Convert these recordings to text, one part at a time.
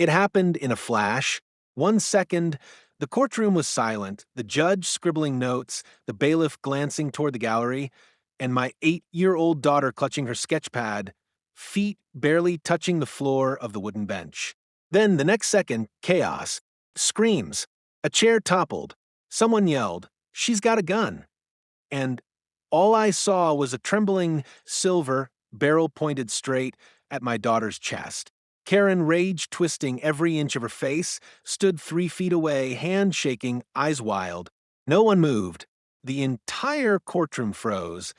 It happened in a flash. 1 second, the courtroom was silent, the judge scribbling notes, the bailiff glancing toward the gallery, and my 8-year-old daughter clutching her sketch pad, feet barely touching the floor of the wooden bench. Then, the next second, chaos. Screams. A chair toppled. Someone yelled, "She's got a gun." And all I saw was a trembling silver, barrel pointed straight at my daughter's chest. Karen, rage twisting every inch of her face, stood 3 feet away, hand shaking, eyes wild. No one moved. The entire courtroom froze,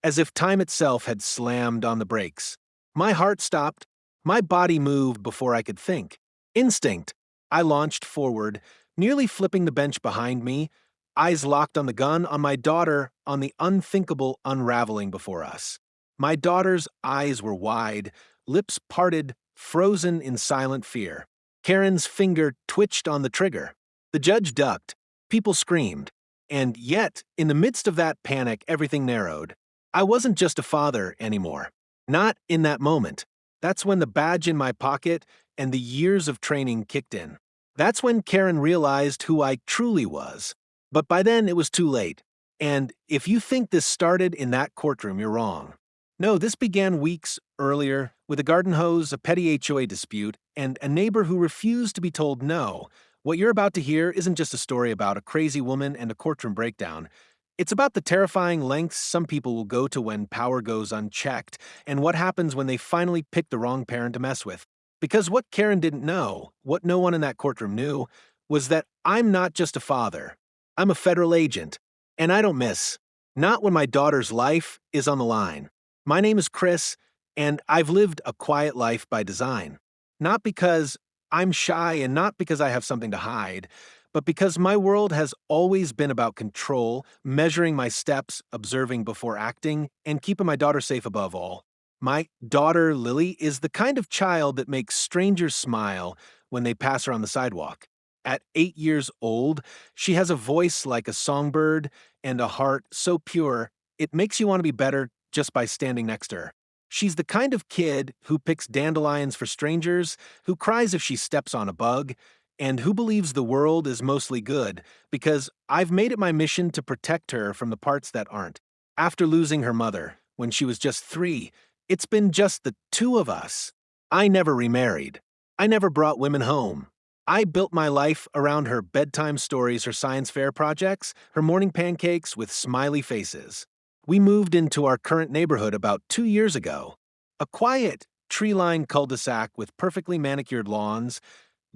as if time itself had slammed on the brakes. My heart stopped. My body moved before I could think. Instinct. I launched forward, nearly flipping the bench behind me, eyes locked on the gun, on my daughter, on the unthinkable unraveling before us. My daughter's eyes were wide, lips parted, frozen in silent fear. Karen's finger twitched on the trigger. The judge ducked. People screamed. And yet, in the midst of that panic, everything narrowed. I wasn't just a father anymore. Not in that moment. That's when the badge in my pocket and the years of training kicked in. That's when Karen realized who I truly was. But by then, it was too late. And if you think this started in that courtroom, you're wrong. No, this began weeks earlier with a garden hose, a petty HOA dispute, and a neighbor who refused to be told no. What you're about to hear isn't just a story about a crazy woman and a courtroom breakdown. It's about the terrifying lengths some people will go to when power goes unchecked, and what happens when they finally pick the wrong parent to mess with. Because what Karen didn't know, what no one in that courtroom knew, was that I'm not just a father. I'm a federal agent, and I don't miss. Not when my daughter's life is on the line. My name is Chris, and I've lived a quiet life by design. Not because I'm shy and not because I have something to hide, but because my world has always been about control, measuring my steps, observing before acting, and keeping my daughter safe above all. My daughter, Lily, is the kind of child that makes strangers smile when they pass her on the sidewalk. At 8 years old, she has a voice like a songbird and a heart so pure, it makes you want to be better just by standing next to her. She's the kind of kid who picks dandelions for strangers, who cries if she steps on a bug, and who believes the world is mostly good, because I've made it my mission to protect her from the parts that aren't. After losing her mother, when she was just 3, it's been just the two of us. I never remarried. I never brought women home. I built my life around her bedtime stories, her science fair projects, her morning pancakes with smiley faces. We moved into our current neighborhood about 2 years ago. A quiet, tree-lined cul-de-sac with perfectly manicured lawns,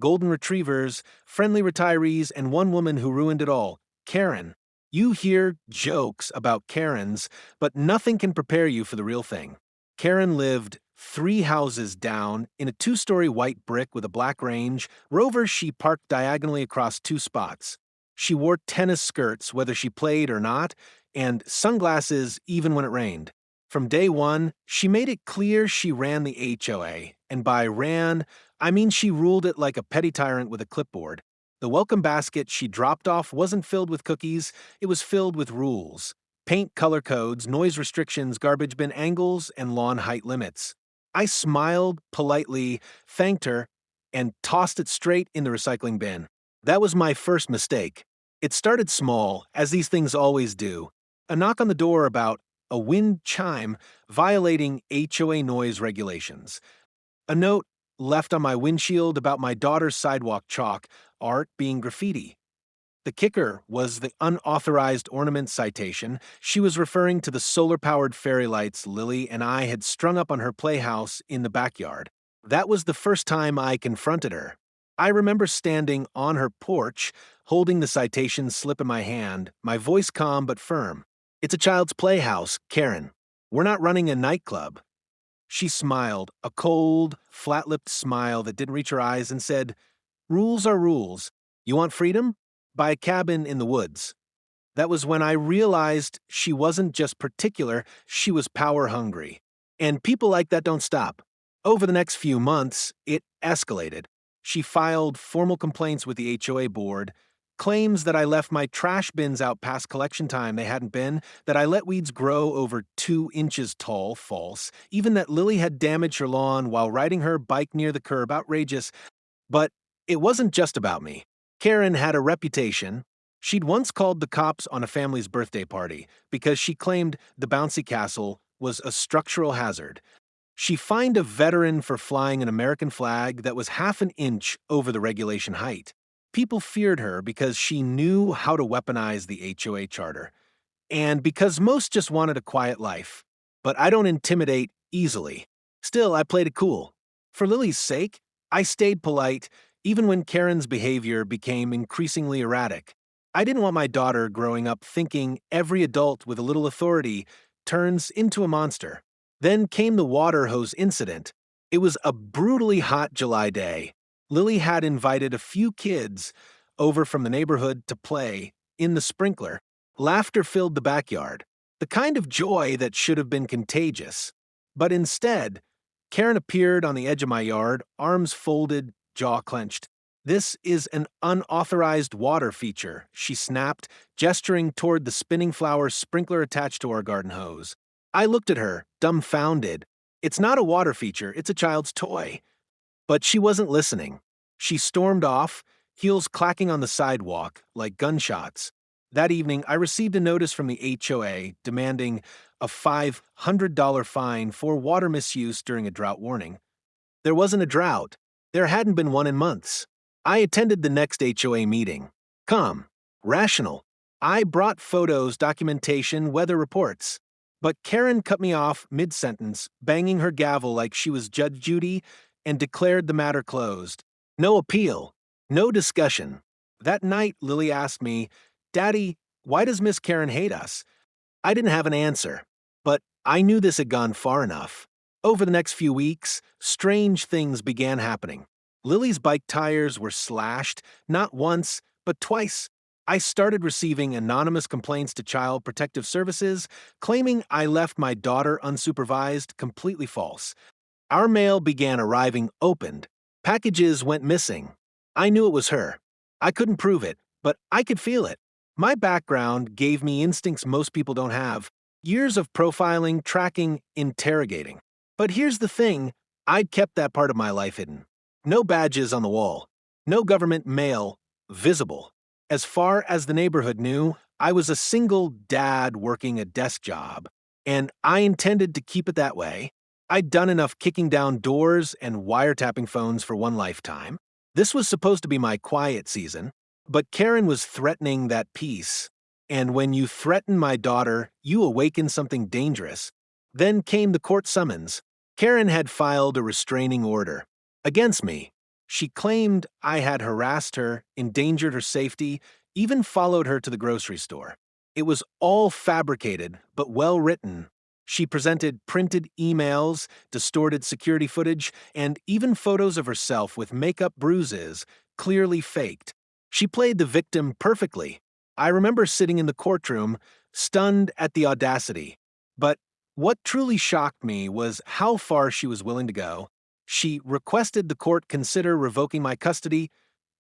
golden retrievers, friendly retirees, and one woman who ruined it all, Karen. You hear jokes about Karens, but nothing can prepare you for the real thing. Karen lived 3 houses down in a 2-story white brick with a black range. Rover she parked diagonally across 2 spots. She wore tennis skirts whether she played or not, and sunglasses even when it rained. From day one, she made it clear she ran the HOA, and by ran, I mean she ruled it like a petty tyrant with a clipboard. The welcome basket she dropped off wasn't filled with cookies, it was filled with rules. Paint color codes, noise restrictions, garbage bin angles, and lawn height limits. I smiled politely, thanked her, and tossed it straight in the recycling bin. That was my first mistake. It started small, as these things always do. A knock on the door about a wind chime violating HOA noise regulations. A note left on my windshield about my daughter's sidewalk chalk, art being graffiti. The kicker was the unauthorized ornament citation. She was referring to the solar-powered fairy lights Lily and I had strung up on her playhouse in the backyard. That was the first time I confronted her. I remember standing on her porch, holding the citation slip in my hand, my voice calm but firm. "It's a child's playhouse, Karen. We're not running a nightclub." She smiled, a cold, flat-lipped smile that didn't reach her eyes, and said, "Rules are rules. You want freedom? Buy a cabin in the woods." That was when I realized she wasn't just particular, she was power-hungry. And people like that don't stop. Over the next few months, it escalated. She filed formal complaints with the HOA board, claims that I left my trash bins out past collection time they hadn't been, that I let weeds grow over 2 inches tall, false, even that Lily had damaged her lawn while riding her bike near the curb, outrageous. But it wasn't just about me. Karen had a reputation. She'd once called the cops on a family's birthday party because she claimed the bouncy castle was a structural hazard. She fined a veteran for flying an American flag that was half an inch over the regulation height. People feared her because she knew how to weaponize the HOA charter, and because most just wanted a quiet life. But I don't intimidate easily. Still, I played it cool. For Lily's sake, I stayed polite, even when Karen's behavior became increasingly erratic. I didn't want my daughter growing up thinking every adult with a little authority turns into a monster. Then came the water hose incident. It was a brutally hot July day. Lily had invited a few kids over from the neighborhood to play in the sprinkler. Laughter filled the backyard, the kind of joy that should have been contagious. But instead, Karen appeared on the edge of my yard, arms folded, jaw clenched. "This is an unauthorized water feature," she snapped, gesturing toward the spinning flower sprinkler attached to our garden hose. I looked at her, dumbfounded. "It's not a water feature, it's a child's toy." But she wasn't listening. She stormed off, heels clacking on the sidewalk like gunshots. That evening, I received a notice from the HOA demanding a $500 fine for water misuse during a drought warning. There wasn't a drought. There hadn't been one in months. I attended the next HOA meeting. Calm, rational. I brought photos, documentation, weather reports. But Karen cut me off mid-sentence, banging her gavel like she was Judge Judy, and declared the matter closed. No appeal. No discussion. That night, Lily asked me, "Daddy, why does Miss Karen hate us?" I didn't have an answer, but I knew this had gone far enough. Over the next few weeks, strange things began happening. Lily's bike tires were slashed, not once, but twice. I started receiving anonymous complaints to Child Protective Services, claiming I left my daughter unsupervised, completely false. Our mail began arriving opened. Packages went missing. I knew it was her. I couldn't prove it, but I could feel it. My background gave me instincts most people don't have. Years of profiling, tracking, interrogating. But here's the thing, I'd kept that part of my life hidden. No badges on the wall. No government mail visible. As far as the neighborhood knew, I was a single dad working a desk job, and I intended to keep it that way. I'd done enough kicking down doors and wiretapping phones for one lifetime. This was supposed to be my quiet season, but Karen was threatening that peace. And when you threaten my daughter, you awaken something dangerous. Then came the court summons. Karen had filed a restraining order against me. She claimed I had harassed her, endangered her safety, even followed her to the grocery store. It was all fabricated, but well written. She presented printed emails, distorted security footage, and even photos of herself with makeup bruises, clearly faked. She played the victim perfectly. I remember sitting in the courtroom, stunned at the audacity. But what truly shocked me was how far she was willing to go. She requested the court consider revoking my custody,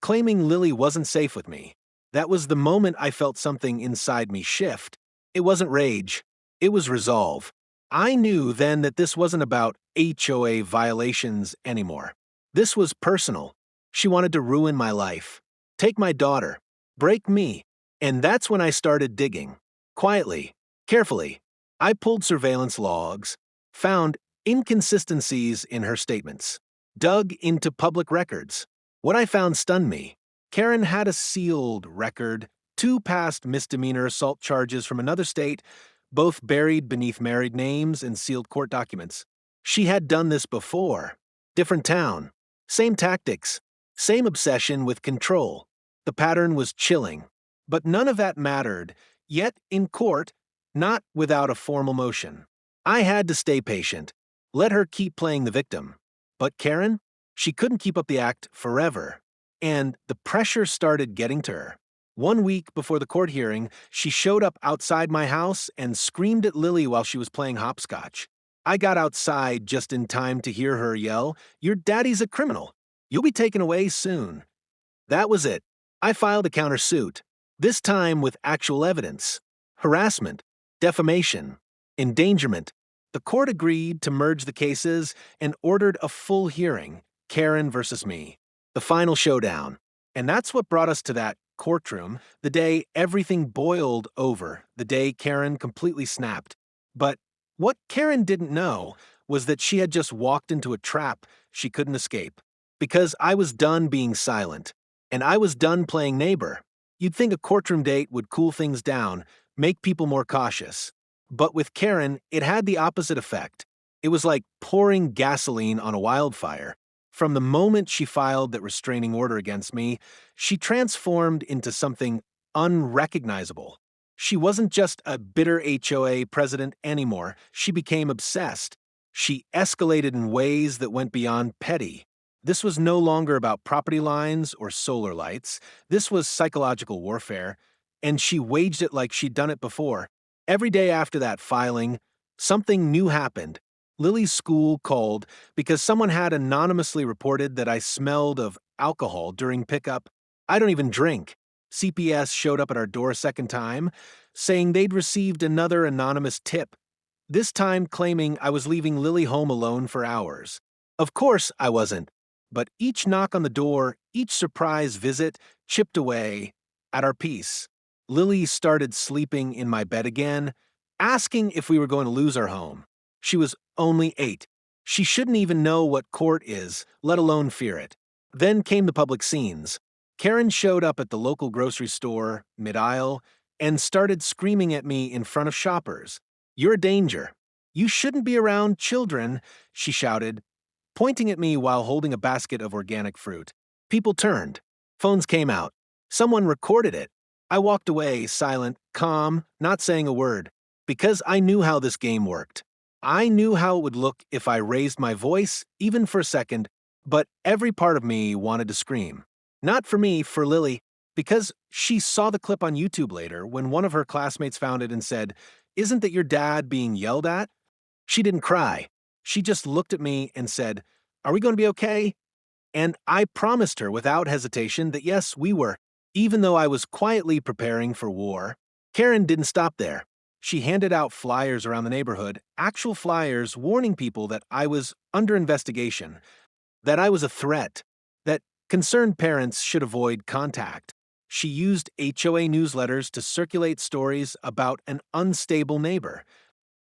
claiming Lily wasn't safe with me. That was the moment I felt something inside me shift. It wasn't rage. It was resolve. I knew then that this wasn't about HOA violations anymore. This was personal. She wanted to ruin my life, take my daughter, break me. And that's when I started digging. Quietly, carefully. I pulled surveillance logs, found inconsistencies in her statements, dug into public records. What I found stunned me. Karen had a sealed record, 2 past misdemeanor assault charges from another state, both buried beneath married names and sealed court documents. She had done this before. Different town. Same tactics. Same obsession with control. The pattern was chilling. But none of that mattered, yet in court, not without a formal motion. I had to stay patient. Let her keep playing the victim. But Karen? She couldn't keep up the act forever. And the pressure started getting to her. 1 week before the court hearing, she showed up outside my house and screamed at Lily while she was playing hopscotch. I got outside just in time to hear her yell, "Your daddy's a criminal. You'll be taken away soon." That was it. I filed a countersuit, this time with actual evidence. Harassment, defamation, endangerment. The court agreed to merge the cases and ordered a full hearing, Karen versus me. the final showdown. And that's what brought us to that courtroom, the day everything boiled over, the day Karen completely snapped. But what Karen didn't know was that she had just walked into a trap she couldn't escape. Because I was done being silent, and I was done playing neighbor. You'd think a courtroom date would cool things down, make people more cautious. But with Karen, it had the opposite effect. It was like pouring gasoline on a wildfire. From the moment she filed that restraining order against me, she transformed into something unrecognizable. She wasn't just a bitter HOA president anymore, she became obsessed. She escalated in ways that went beyond petty. This was no longer about property lines or solar lights. This was psychological warfare, and she waged it like she'd done it before. Every day after that filing, something new happened. Lily's school called because someone had anonymously reported that I smelled of alcohol during pickup. I don't even drink. CPS showed up at our door a second time, saying they'd received another anonymous tip, this time claiming I was leaving Lily home alone for hours. Of course I wasn't, but each knock on the door, each surprise visit, chipped away at our peace. Lily started sleeping in my bed again, asking if we were going to lose our home. She was only 8. She shouldn't even know what court is, let alone fear it. Then came the public scenes. Karen showed up at the local grocery store, mid-aisle, and started screaming at me in front of shoppers. "You're a danger. You shouldn't be around children," she shouted, pointing at me while holding a basket of organic fruit. People turned. Phones came out. Someone recorded it. I walked away, silent, calm, not saying a word, because I knew how this game worked. I knew how it would look if I raised my voice, even for a second, but every part of me wanted to scream. Not for me, for Lily, because she saw the clip on YouTube later when one of her classmates found it and said, "Isn't that your dad being yelled at?" She didn't cry. She just looked at me and said, "Are we going to be okay?" And I promised her without hesitation that yes, we were, even though I was quietly preparing for war. Karen didn't stop there. She handed out flyers around the neighborhood, actual flyers warning people that I was under investigation, that I was a threat, that concerned parents should avoid contact. She used HOA newsletters to circulate stories about an unstable neighbor.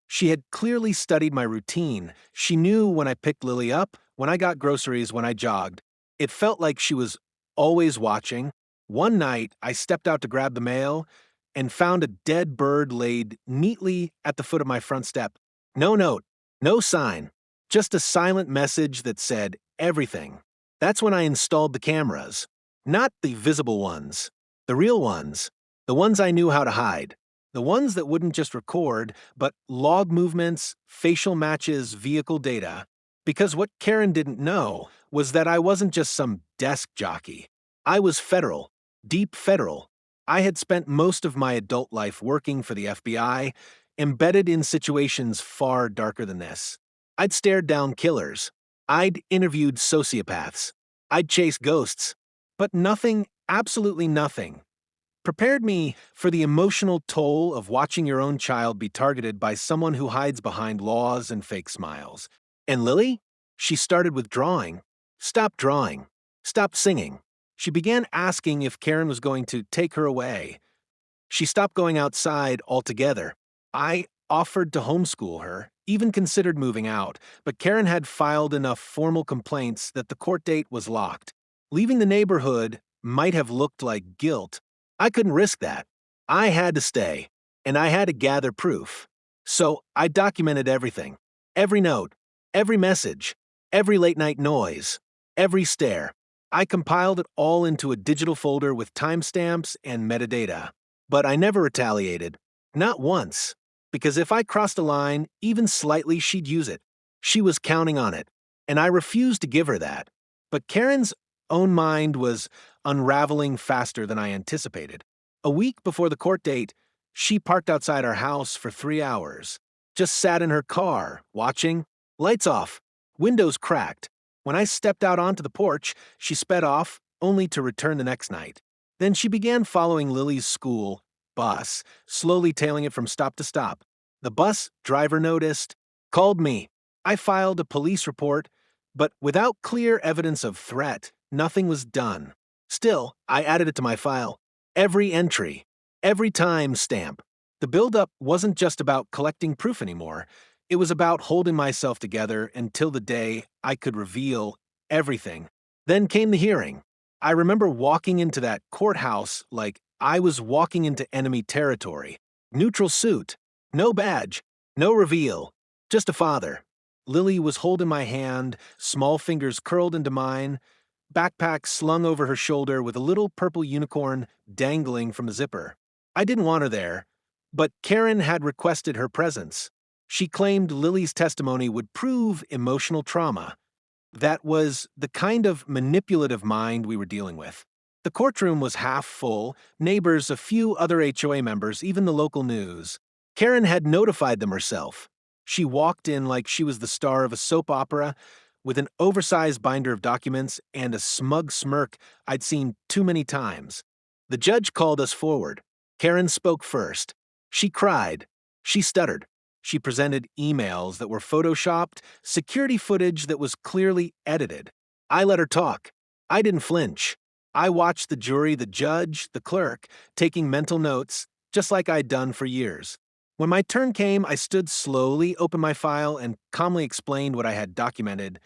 She had clearly studied my routine. She knew when I picked Lily up, when I got groceries, when I jogged. It felt like she was always watching. One night, I stepped out to grab the mail and found a dead bird laid neatly at the foot of my front step. No note, no sign, just a silent message that said everything. That's when I installed the cameras. Not the visible ones, the real ones, the ones I knew how to hide. The ones that wouldn't just record, but log movements, facial matches, vehicle data. Because what Karen didn't know was that I wasn't just some desk jockey. I was federal, deep federal. I had spent most of my adult life working for the FBI, embedded in situations far darker than this. I'd stared down killers. I'd interviewed sociopaths. I'd chased ghosts. But nothing, absolutely nothing, prepared me for the emotional toll of watching your own child be targeted by someone who hides behind laws and fake smiles. And Lily? She started withdrawing, stopped drawing, stopped singing. She began asking if Karen was going to take her away. She stopped going outside altogether. I offered to homeschool her, even considered moving out, but Karen had filed enough formal complaints that the court date was locked. Leaving the neighborhood might have looked like guilt. I couldn't risk that. I had to stay, and I had to gather proof. So I documented everything. Every note, every message, every late-night noise, every stare. I compiled it all into a digital folder with timestamps and metadata. But I never retaliated. Not once. Because if I crossed a line, even slightly, she'd use it. She was counting on it, and I refused to give her that. But Karen's own mind was unraveling faster than I anticipated. A week before the court date, she parked outside our house for 3 hours. Just sat in her car, watching. Lights off. Windows cracked. When I stepped out onto the porch, she sped off, only to return the next night. Then she began following Lily's school bus, slowly tailing it from stop to stop. The bus driver noticed, called me. I filed a police report, but without clear evidence of threat, Nothing was done. Still, I added it to my file. Every entry, every time stamp. The buildup wasn't just about collecting proof anymore. It was about holding myself together until the day I could reveal everything. Then came the hearing. I remember walking into that courthouse like I was walking into enemy territory. Neutral suit, no badge, no reveal, just a father. Lily was holding my hand, small fingers curled into mine, backpack slung over her shoulder with a little purple unicorn dangling from the zipper. I didn't want her there, but Karen had requested her presence. She claimed Lily's testimony would prove emotional trauma. That was the kind of manipulative mind we were dealing with. The courtroom was half full, neighbors, a few other HOA members, even the local news. Karen had notified them herself. She walked in like she was the star of a soap opera, with an oversized binder of documents and a smug smirk I'd seen too many times. The judge called us forward. Karen spoke first. She cried. She stuttered. She presented emails that were photoshopped, security footage that was clearly edited. I let her talk. I didn't flinch. I watched the jury, the judge, the clerk, taking mental notes, just like I'd done for years. When my turn came, I stood slowly, opened my file, and calmly explained what I had documented.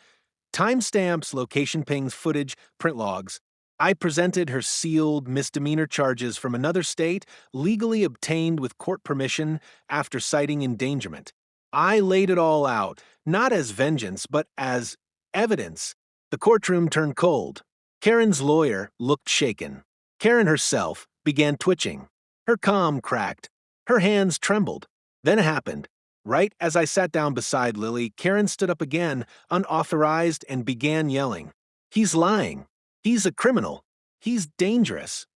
Timestamps, location pings, footage, print logs. I presented her sealed misdemeanor charges from another state, legally obtained with court permission after citing endangerment. I laid it all out, not as vengeance, but as evidence. The courtroom turned cold. Karen's lawyer looked shaken. Karen herself began twitching. Her calm cracked. Her hands trembled. Then it happened. Right as I sat down beside Lily, Karen stood up again, unauthorized, and began yelling. "He's lying. He's a criminal. He's dangerous."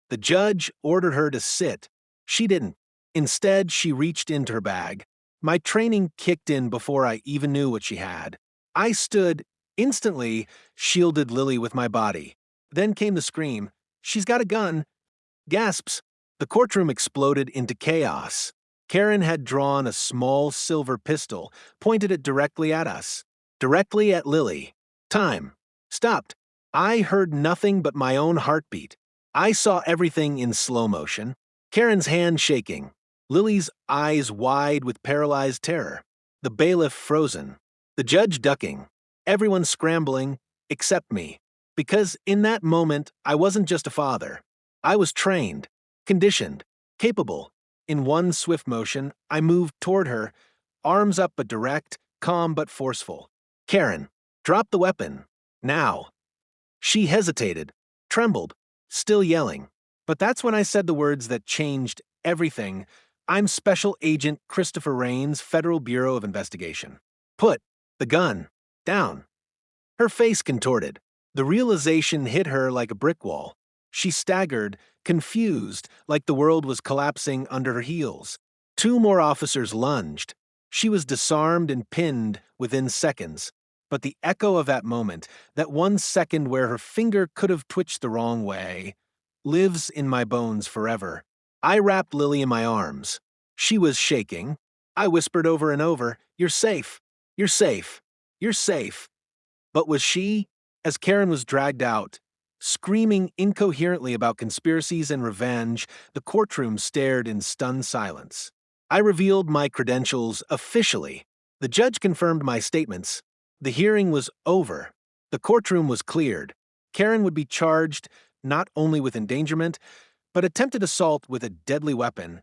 The judge ordered her to sit. She didn't. Instead, she reached into her bag. My training kicked in before I even knew what she had. I stood, instantly shielded Lily with my body. Then came the scream. "She's got a gun." Gasps. The courtroom exploded into chaos. Karen had drawn a small silver pistol, pointed it directly at us. Directly at Lily. Time. Stopped. I heard nothing but my own heartbeat. I saw everything in slow motion. Karen's hand shaking. Lily's eyes wide with paralyzed terror. The bailiff frozen. The judge ducking. Everyone scrambling, except me. Because in that moment, I wasn't just a father. I was trained, conditioned, capable. In one swift motion, I moved toward her, arms up but direct, calm but forceful. "Karen, drop the weapon. Now." She hesitated, trembled, still yelling. But that's when I said the words that changed everything. "I'm Special Agent Christopher Rains, Federal Bureau of Investigation. Put the gun down." Her face contorted. The realization hit her like a brick wall. She staggered, confused, like the world was collapsing under her heels. Two more officers lunged. She was disarmed and pinned within seconds. But the echo of that moment, that 1 second where her finger could have twitched the wrong way, lives in my bones forever. I wrapped Lily in my arms. She was shaking. I whispered over and over, "You're safe. You're safe. You're safe." But was she? As Karen was dragged out, screaming incoherently about conspiracies and revenge, the courtroom stared in stunned silence. I revealed my credentials officially. The judge confirmed my statements. The hearing was over. The courtroom was cleared. Karen would be charged not only with endangerment, but attempted assault with a deadly weapon,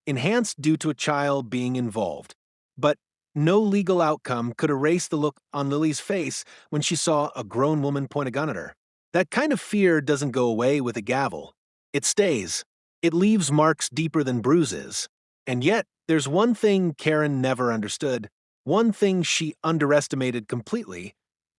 enhanced due to a child being involved. But no legal outcome could erase the look on Lily's face when she saw a grown woman point a gun at her. That kind of fear doesn't go away with a gavel. It stays. It leaves marks deeper than bruises. And yet, there's one thing Karen never understood, one thing she underestimated completely.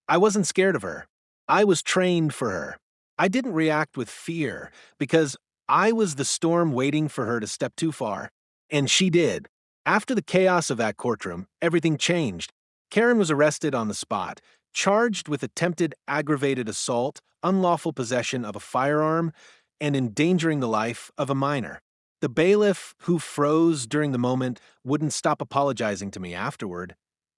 I wasn't scared of her. I was trained for her. I didn't react with fear, because I was the storm waiting for her to step too far. And she did. After the chaos of that courtroom, everything changed. Karen was arrested on the spot, charged with attempted aggravated assault, unlawful possession of a firearm, and endangering the life of a minor. The bailiff, who froze during the moment, wouldn't stop apologizing to me afterward.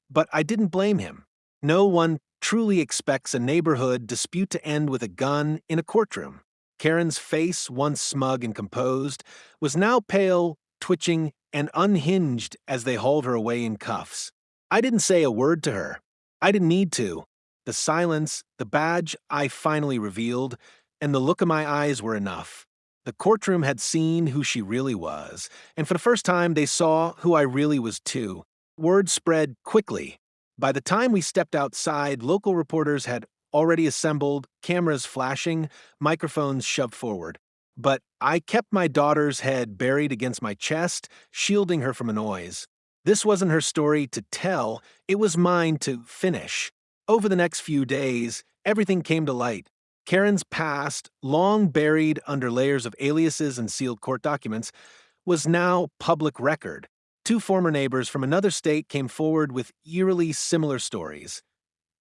But I didn't blame him. No one truly expects a neighborhood dispute to end with a gun in a courtroom. Karen's face, once smug and composed, was now pale, twitching, and unhinged as they hauled her away in cuffs. I didn't say a word to her. I didn't need to. The silence, the badge I finally revealed, and the look in my eyes were enough. The courtroom had seen who she really was, and for the first time they saw who I really was too. Word spread quickly. By the time we stepped outside, local reporters had already assembled, cameras flashing, microphones shoved forward. But I kept my daughter's head buried against my chest, shielding her from a noise. This wasn't her story to tell, it was mine to finish. Over the next few days, everything came to light. Karen's past, long buried under layers of aliases and sealed court documents, was now public record. Two former neighbors from another state came forward with eerily similar stories.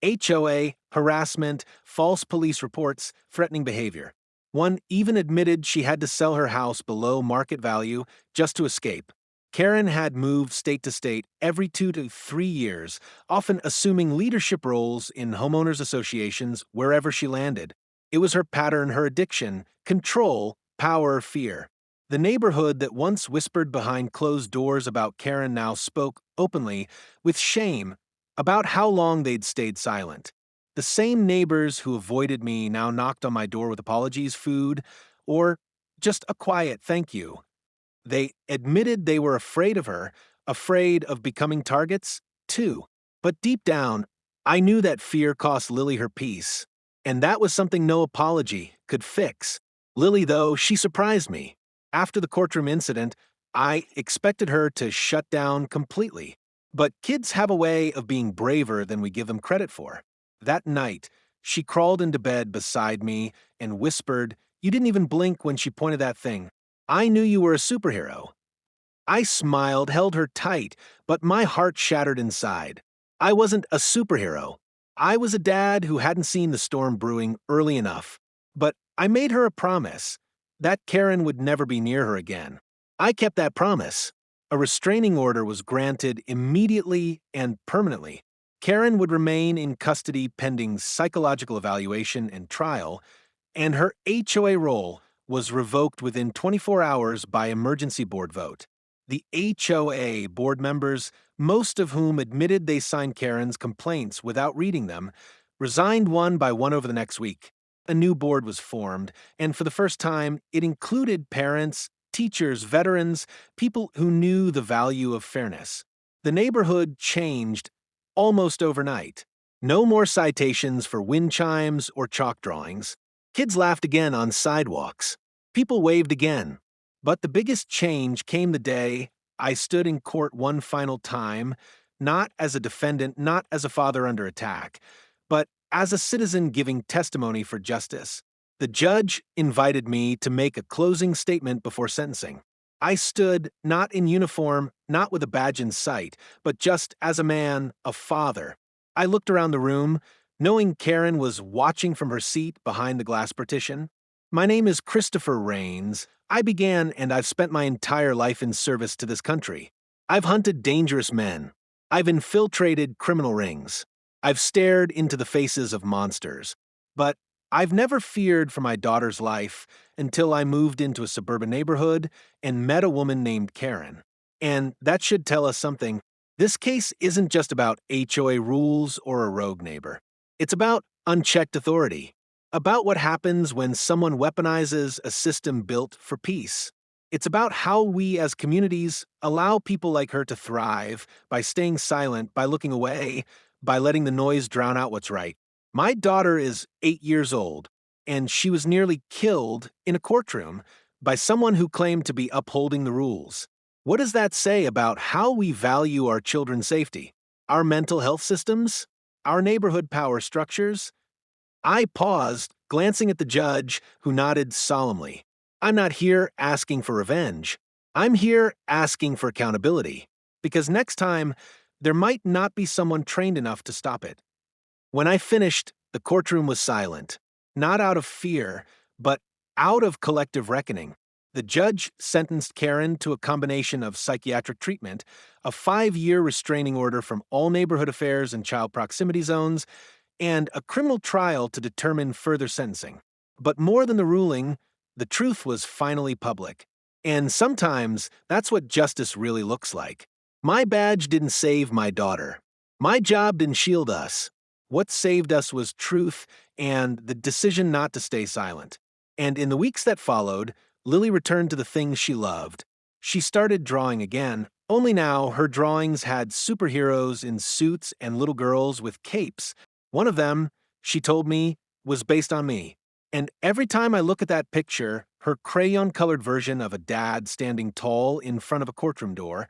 HOA, harassment, false police reports, threatening behavior. One even admitted she had to sell her house below market value just to escape. Karen had moved state to state every 2 to 3 years, often assuming leadership roles in homeowners associations wherever she landed. It was her pattern, her addiction, control, power, fear. The neighborhood that once whispered behind closed doors about Karen now spoke openly, with shame, about how long they'd stayed silent. The same neighbors who avoided me now knocked on my door with apologies, food, or just a quiet thank you. They admitted they were afraid of her, afraid of becoming targets, too. But deep down, I knew that fear cost Lily her peace, and that was something no apology could fix. Lily, though, she surprised me. After the courtroom incident, I expected her to shut down completely. But kids have a way of being braver than we give them credit for. That night, she crawled into bed beside me and whispered, "You didn't even blink when she pointed that thing. I knew you were a superhero." I smiled, held her tight, but my heart shattered inside. I wasn't a superhero. I was a dad who hadn't seen the storm brewing early enough. But I made her a promise that Karen would never be near her again. I kept that promise. A restraining order was granted immediately and permanently. Karen would remain in custody pending psychological evaluation and trial, and her HOA role was revoked within 24 hours by emergency board vote. The HOA board members, most of whom admitted they signed Karen's complaints without reading them, resigned one by one over the next week. A new board was formed, and for the first time, it included parents, teachers, veterans, people who knew the value of fairness. The neighborhood changed almost overnight. No more citations for wind chimes or chalk drawings. Kids laughed again on sidewalks. People waved again. But the biggest change came the day I stood in court one final time, not as a defendant, not as a father under attack, but as a citizen giving testimony for justice. The judge invited me to make a closing statement before sentencing. I stood not in uniform, not with a badge in sight, but just as a man, a father. I looked around the room, knowing Karen was watching from her seat behind the glass partition. "My name is Christopher Rains. I began and I've spent my entire life in service to this country. I've hunted dangerous men. I've infiltrated criminal rings. I've stared into the faces of monsters. But I've never feared for my daughter's life until I moved into a suburban neighborhood and met a woman named Karen. And that should tell us something. This case isn't just about HOA rules or a rogue neighbor. It's about unchecked authority. About what happens when someone weaponizes a system built for peace. It's about how we as communities allow people like her to thrive by staying silent, by looking away, by letting the noise drown out what's right. My daughter is 8 years old, and she was nearly killed in a courtroom by someone who claimed to be upholding the rules. What does that say about how we value our children's safety? Our mental health systems? Our neighborhood power structures? I paused, glancing at the judge, who nodded solemnly. I'm not here asking for revenge. I'm here asking for accountability. Because next time, there might not be someone trained enough to stop it. When I finished, the courtroom was silent. Not out of fear, but out of collective reckoning. The judge sentenced Karen to a combination of psychiatric treatment, a 5-year restraining order from all neighborhood affairs and child proximity zones, and a criminal trial to determine further sentencing. But more than the ruling, the truth was finally public. And sometimes that's what justice really looks like. My badge didn't save my daughter. My job didn't shield us. What saved us was truth and the decision not to stay silent. And in the weeks that followed, Lily returned to the things she loved. She started drawing again, only now her drawings had superheroes in suits and little girls with capes. One of them, she told me, was based on me. And every time I look at that picture, her crayon-colored version of a dad standing tall in front of a courtroom door,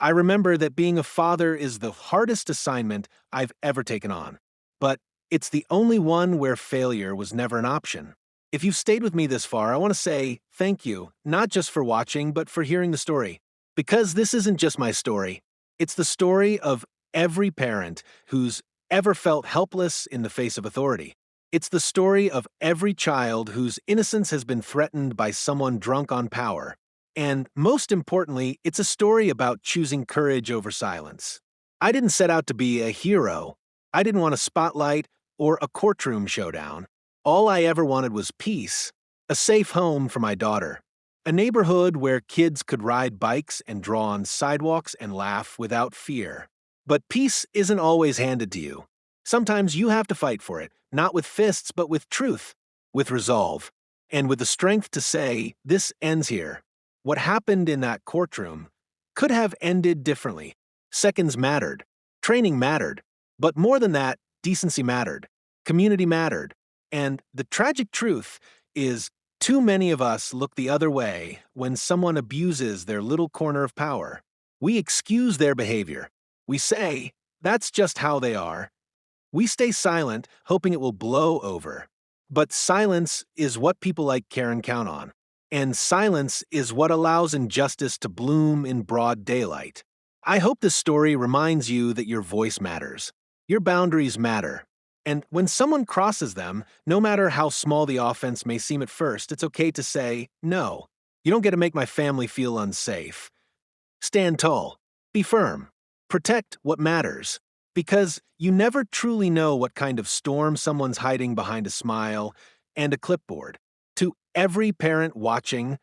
I remember that being a father is the hardest assignment I've ever taken on. But it's the only one where failure was never an option. If you've stayed with me this far, I want to say thank you, not just for watching, but for hearing the story. Because this isn't just my story. It's the story of every parent who's ever felt helpless in the face of authority. It's the story of every child whose innocence has been threatened by someone drunk on power. And most importantly, it's a story about choosing courage over silence. I didn't set out to be a hero. I didn't want a spotlight or a courtroom showdown. All I ever wanted was peace, a safe home for my daughter, a neighborhood where kids could ride bikes and draw on sidewalks and laugh without fear. But peace isn't always handed to you. Sometimes you have to fight for it, not with fists, but with truth, with resolve, and with the strength to say, this ends here. What happened in that courtroom could have ended differently. Seconds mattered. Training mattered. But more than that, decency mattered. Community mattered. And the tragic truth is, too many of us look the other way when someone abuses their little corner of power. We excuse their behavior. We say, that's just how they are. We stay silent, hoping it will blow over. But silence is what people like Karen count on. And silence is what allows injustice to bloom in broad daylight. I hope this story reminds you that your voice matters. Your boundaries matter. And when someone crosses them, no matter how small the offense may seem at first, it's okay to say, no. You don't get to make my family feel unsafe. Stand tall. Be firm. Protect what matters. Because you never truly know what kind of storm someone's hiding behind a smile and a clipboard. To every parent watching,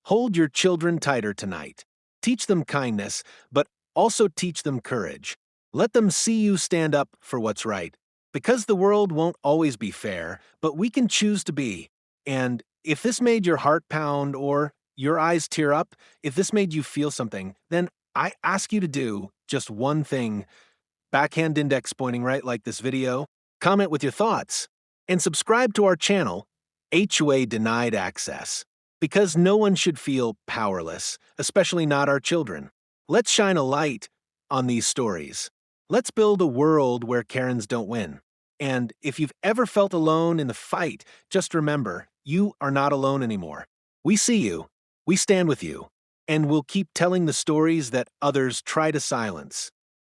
hold your children tighter tonight. Teach them kindness, but also teach them courage. Let them see you stand up for what's right. Because the world won't always be fair, but we can choose to be. And if this made your heart pound or your eyes tear up, if this made you feel something, then I ask you to do just one thing. Backhand index pointing right like this video, comment with your thoughts, and subscribe to our channel, HOA Denied Access, because no one should feel powerless, especially not our children. Let's shine a light on these stories. Let's build a world where Karens don't win. And if you've ever felt alone in the fight, just remember, you are not alone anymore. We see you, we stand with you, and we'll keep telling the stories that others try to silence.